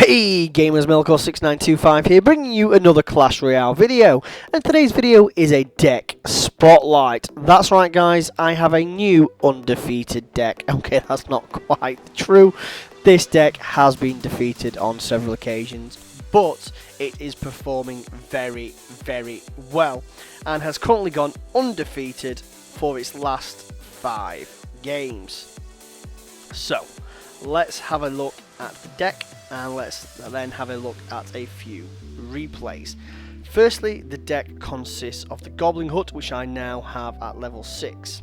Hey gamers, Melkor6925 here, bringing you another Clash Royale video, and today's video is a deck spotlight. That's right guys, I have a new undefeated deck. Okay, that's not quite true. This deck has been defeated on several occasions, but it is performing very, very well, and has currently gone undefeated for its last 5 games. So, let's have a look at the deck, and let's then have a look at a few replays. Firstly, the deck consists of the Goblin Hut, which I now have at level 6.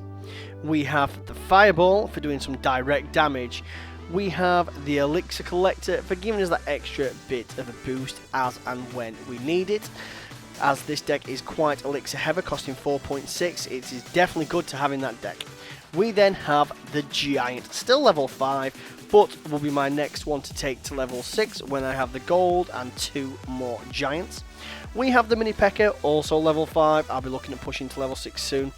We have the Fireball for doing some direct damage. We have the Elixir Collector for giving us that extra bit of a boost as and when we need it. As this deck is quite Elixir heavy, costing 4.6, it is definitely good to have in that deck. We then have the Giant, still level 5, but will be my next one to take to level 6 when I have the gold and 2 more Giants. We have the Mini P.E.K.K.A, also level 5, I'll be looking at pushing to level 6 soon.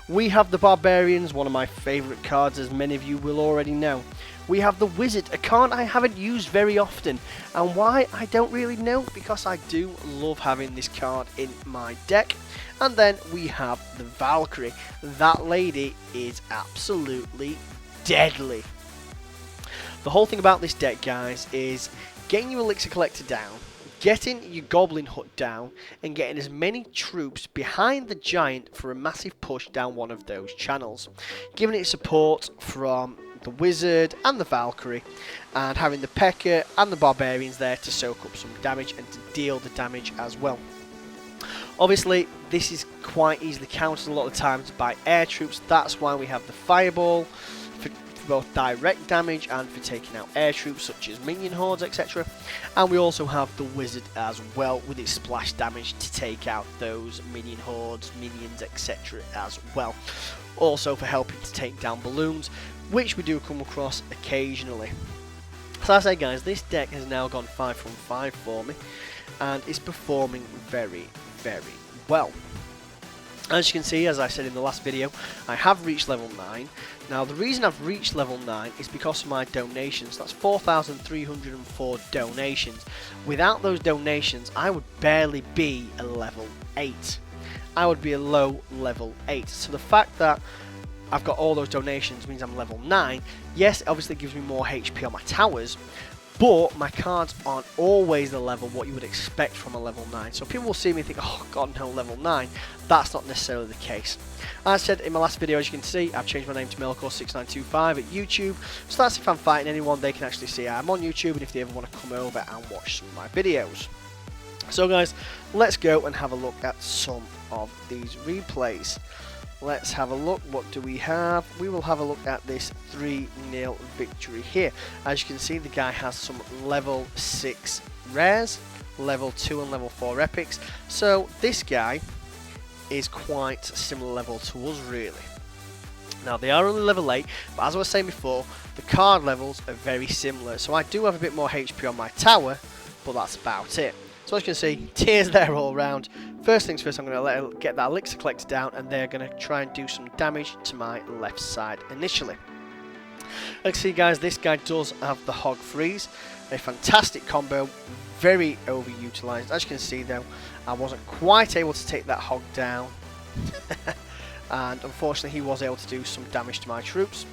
We have the Barbarians, one of my favourite cards, as many of you will already know. We have the Wizard, a card I haven't used very often, and why I don't really know, because I do love having this card in my deck. And then we have the Valkyrie. That lady is absolutely deadly. The whole thing about this deck, guys, is getting your Elixir Collector down, getting your Goblin Hut down, and getting as many troops behind the Giant for a massive push down one of those channels. Giving it support from the Wizard and the Valkyrie, and having the P.E.K.K.A and the Barbarians there to soak up some damage and to deal the damage as well. Obviously, this is quite easily countered a lot of times by air troops. That's why we have the Fireball for both direct damage and for taking out air troops such as minion hordes, etc. And we also have the Wizard as well with its splash damage to take out those minion hordes, minions, etc. as well. Also for helping to take down balloons, which we do come across occasionally. So as I say guys, this deck has now gone 5 from 5 for me, and is performing very, very well. As you can see, as I said in the last video, I have reached level 9. Now the reason I've reached level 9 is because of my donations. That's 4,304 donations. Without those donations, I would barely be a level 8. I would be a low level 8. So the fact that I've got all those donations means I'm level 9. Yes, it obviously gives me more HP on my towers, but my cards aren't always the level what you would expect from a level 9. So people will see me and think, oh god no, level 9. That's not necessarily the case. As I said in my last video, as you can see, I've changed my name to Melkor6925 at YouTube. So that's if I'm fighting anyone, they can actually see I'm on YouTube, and if they ever want to come over and watch some of my videos. So guys, let's go and have a look at some of these replays. Let's have a look. What do we have? We will have a look at this 3-0 victory here. As you can see, the guy has some level 6 rares, level 2 and level 4 epics. So this guy is quite similar level to us, really. Now they are only level 8, but as I was saying before, the card levels are very similar. So I do have a bit more HP on my tower, but that's about it. So as you can see, tears there all around. First things first, I'm going to let her get that Elixir Collector down, and they're going to try and do some damage to my left side initially. Like you see guys, this guy does have the Hog Freeze, a fantastic combo, very overutilized. As you can see though, I wasn't quite able to take that Hog down, and unfortunately he was able to do some damage to my troops.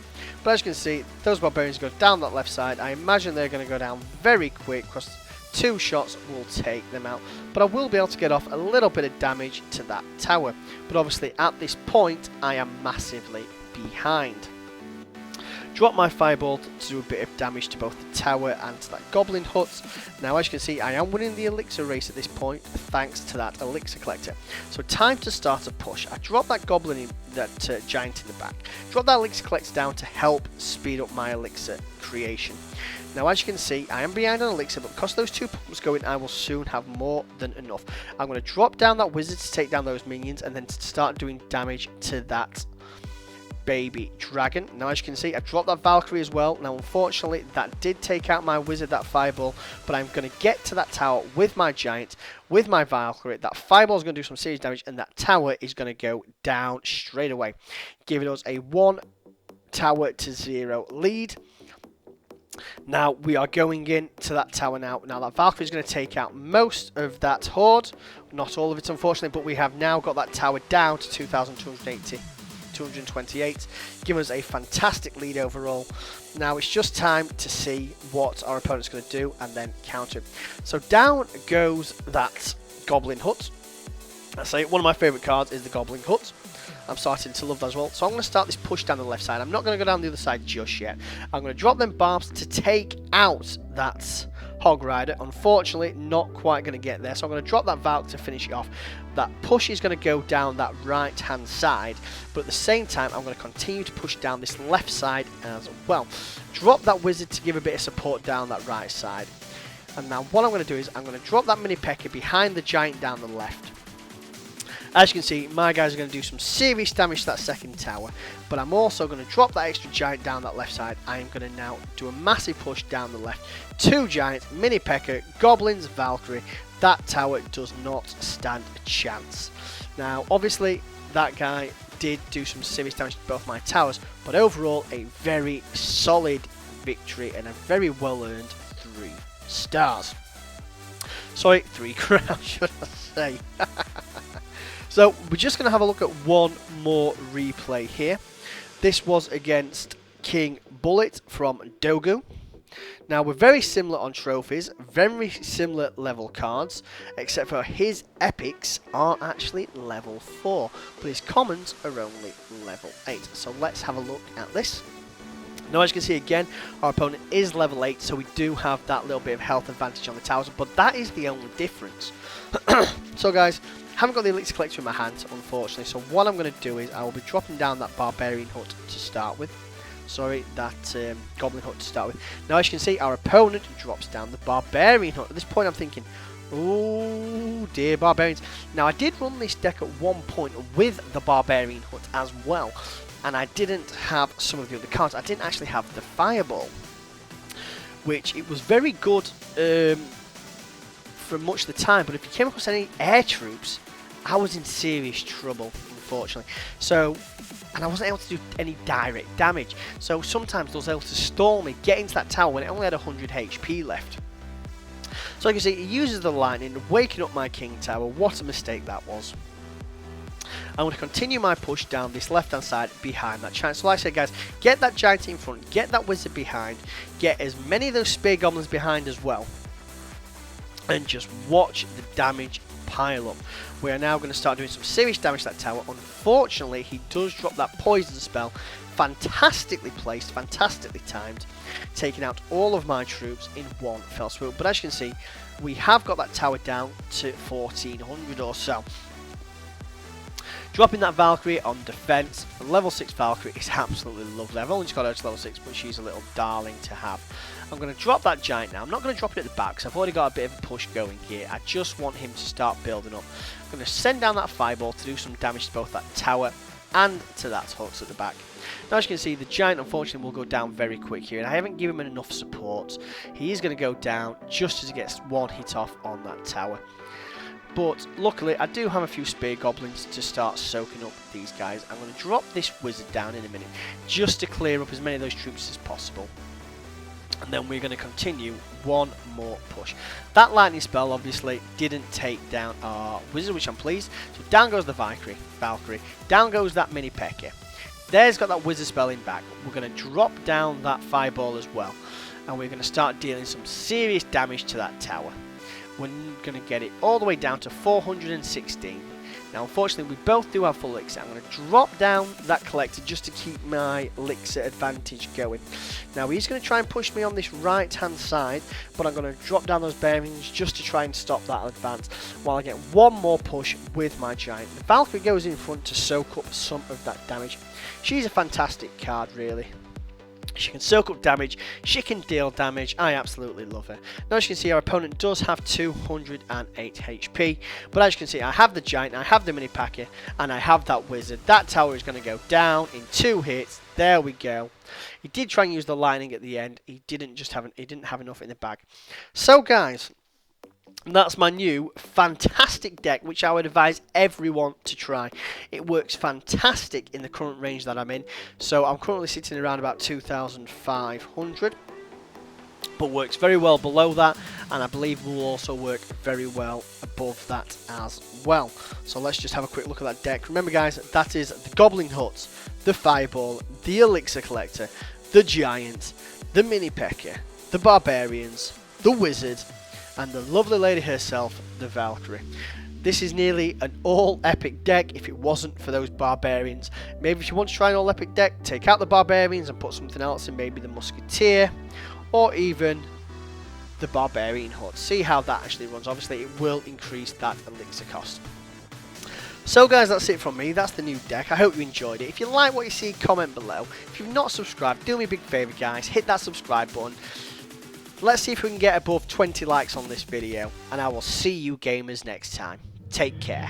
But as you can see, those Barbarians go down that left side. I imagine they're going to go down very quick, because 2 shots will take them out, but I will be able to get off a little bit of damage to that tower. But obviously at this point I am massively behind. Drop my Fireball to do a bit of damage to both the tower and to that Goblin Hut. Now as you can see, I am winning the Elixir race at this point thanks to that Elixir Collector. So time to start a push. I drop that Goblin in, that Giant in the back. Drop that Elixir Collector down to help speed up my Elixir creation. Now as you can see, I am behind on Elixir, but because those 2 pumps go in, I will soon have more than enough. I'm going to drop down that Wizard to take down those minions, and then start doing damage to that baby dragon. Now as you can see, I dropped that Valkyrie as well. Now unfortunately that did take out my Wizard, that Fireball, but I'm going to get to that tower with my Giant, with my Valkyrie. That Fireball is going to do some serious damage, and that tower is going to go down straight away, giving us a 1 tower to 0 lead. Now we are going into that tower now. Now that Valkyrie is going to take out most of that horde. Not all of it, unfortunately, but we have now got that tower down to 2,280. 228, giving us a fantastic lead overall. Now it's just time to see what our opponent's going to do and then counter him. So down goes that Goblin Hut. I say one of my favourite cards is the Goblin Hut. I'm starting to love that as well. So I'm going to start this push down the left side. I'm not going to go down the other side just yet. I'm going to drop them barbs to take out that Hog Rider. Unfortunately, not quite going to get there. So I'm going to drop that Valk to finish it off. That push is going to go down that right hand side. But at the same time, I'm going to continue to push down this left side as well. Drop that Wizard to give a bit of support down that right side. And now what I'm going to do is I'm going to drop that Mini P.E.K.K.A behind the Giant down the left. As you can see, my guys are going to do some serious damage to that second tower, but I'm also going to drop that extra Giant down that left side. I am going to now do a massive push down the left. 2 Giants, Mini P.E.K.K.A, Goblins, Valkyrie. That tower does not stand a chance. Now, obviously, that guy did do some serious damage to both my towers, but overall, a very solid victory and a very well-earned 3 stars. Sorry, 3 crowns, should I say. So we're just going to have a look at one more replay here. This was against King Bullet from Dogu. Now we're very similar on trophies, very similar level cards, except for his epics are actually level 4, but his commons are only level 8. So let's have a look at this. Now as you can see again, our opponent is level 8, so we do have that little bit of health advantage on the towers, but that is the only difference. So guys, haven't got the Elixir Collector in my hand, unfortunately, so what I'm going to do is I will be dropping down that Barbarian Hut to start with. Sorry, that Goblin Hut to start with. Now, as you can see, our opponent drops down the Barbarian Hut. At this point, I'm thinking, oh dear, Barbarians. Now, I did run this deck at one point with the Barbarian Hut as well, and I didn't have some of the other cards. I didn't actually have the Fireball, which it was very good for much of the time, but if you came across any air troops, I was in serious trouble, unfortunately. So, and I wasn't able to do any direct damage. So sometimes I was able to stall me, get into that tower when it only had 100 HP left. So like you see, he uses the lightning, waking up my King Tower. What a mistake that was. I'm going to continue my push down this left hand side behind that giant. So like I said guys, get that giant in front, get that wizard behind, get as many of those spear goblins behind as well, and just watch the damage pile up. We are now going to start doing some serious damage to that tower. Unfortunately, he does drop that poison spell. Fantastically placed, fantastically timed, taking out all of my troops in one fell swoop. But as you can see, we have got that tower down to 1400 or so. Dropping that Valkyrie on defense. The level 6 Valkyrie is absolutely lovely. I've only just got her to level 6, but she's a little darling to have. I'm going to drop that giant now. I'm not going to drop it at the back, because I've already got a bit of a push going here. I just want him to start building up. I'm going to send down that fireball to do some damage to both that tower and to that hut at the back. Now as you can see, the giant unfortunately will go down very quick here, and I haven't given him enough support. He is going to go down just as he gets one hit off on that tower. But luckily, I do have a few spear goblins to start soaking up these guys. I'm going to drop this wizard down in a minute, just to clear up as many of those troops as possible. And then we're going to continue one more push. That lightning spell obviously didn't take down our wizard, which I'm pleased. So down goes the Valkyrie. Down goes that Mini P.E.K.K.A. There's got that wizard spell in back. We're going to drop down that fireball as well. And we're going to start dealing some serious damage to that tower. We're going to get it all the way down to 416. Now unfortunately we both do have full elixir. I'm going to drop down that collector just to keep my elixir advantage going. Now he's going to try and push me on this right hand side, but I'm going to drop down those bearings just to try and stop that advance while I get one more push with my giant. The Valkyrie goes in front to soak up some of that damage. She's a fantastic card really. She can soak up damage, she can deal damage, I absolutely love her. Now as you can see, our opponent does have 208 HP, but as you can see, I have the giant, I have the Mini P.E.K.K.A, and I have that wizard. That tower is going to go down in 2 hits. There we go. He did try and use the lightning at the end, he didn't have enough in the bag. So guys, that's my new fantastic deck, which I would advise everyone to try. It works fantastic in the current range that I'm in. So I'm currently sitting around about 2,500. but works very well below that, and I believe will also work very well above that as well. So let's just have a quick look at that deck. Remember guys, that is the Goblin Hut, the Fireball, the Elixir Collector, the Giant, the Mini P.E.K.K.A, the Barbarians, the Wizard, and the lovely lady herself, the Valkyrie. This is nearly an all-epic deck if it wasn't for those Barbarians. Maybe if you want to try an all-epic deck, take out the Barbarians and put something else in, maybe the Musketeer, or even the Barbarian Hut. See how that actually runs. Obviously, it will increase that elixir cost. So guys, that's it from me. That's the new deck. I hope you enjoyed it. If you like what you see, comment below. If you've not subscribed, do me a big favour guys, hit that subscribe button. Let's see if we can get above 20 likes on this video, and I will see you gamers next time. Take care.